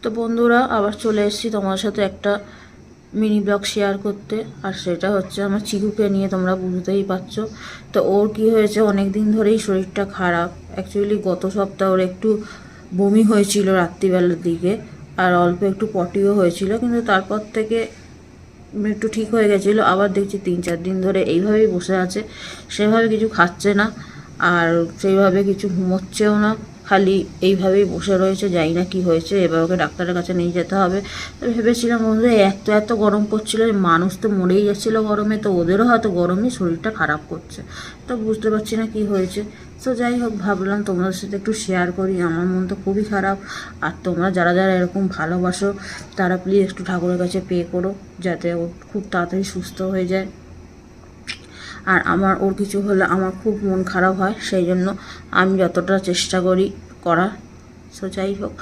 তো বন্ধুরা, আবার চলে এসেছি তোমার সাথে একটা মিনি ব্লগ শেয়ার করতে। আর সেটা হচ্ছে আমার চিকুকে নিয়ে, তোমরা বুঝতেই পারছো। তো ওর কি হয়েছে, অনেক দিন ধরেই শরীরটা খারাপ। অ্যাকচুয়ালি গত সপ্তাহ ওর একটু বমি হয়েছিল রাত্রিবেলার দিকে, আর অল্প একটু পটিও হয়েছিল, কিন্তু তারপর থেকে একটু ঠিক হয়ে গেছিলো। আবার দেখছি 3-4 দিন ধরে এইভাবেই বসে আছে, সেভাবে কিছু খাচ্ছে না, আর সেইভাবে কিছু ঘুমোচ্ছেও না, খালি এইভাবেই বসে রয়েছে। জানি না কী হয়েছে, এবার ওকে ডাক্তারের কাছে নিয়ে যেতে হবে। তো ভেবেছিলাম বন্ধু, এত গরম পড়ছিল যে মানুষ তো মরেই যাচ্ছিলো গরমে, তো ওদেরও হয়তো গরমে শরীরটা খারাপ করছে। তো বুঝতে পারছি না কী হয়েছে। তো যাই হোক, ভাবলাম তোমাদের সাথে একটু শেয়ার করি। আমার মন তো খুবই খারাপ, আর তোমরা যারা যারা এরকম ভালোবাসো তারা প্লিজ একটু ঠাকুরের কাছে প্রে করো যাতে ও খুব তাড়াতাড়ি সুস্থ হয়ে যায়। আর ওর কিছু হলে আমার খুব মন খারাপ হয়, সেই জন্য আমি যতটা চেষ্টা করি করার। সো যাই হোক।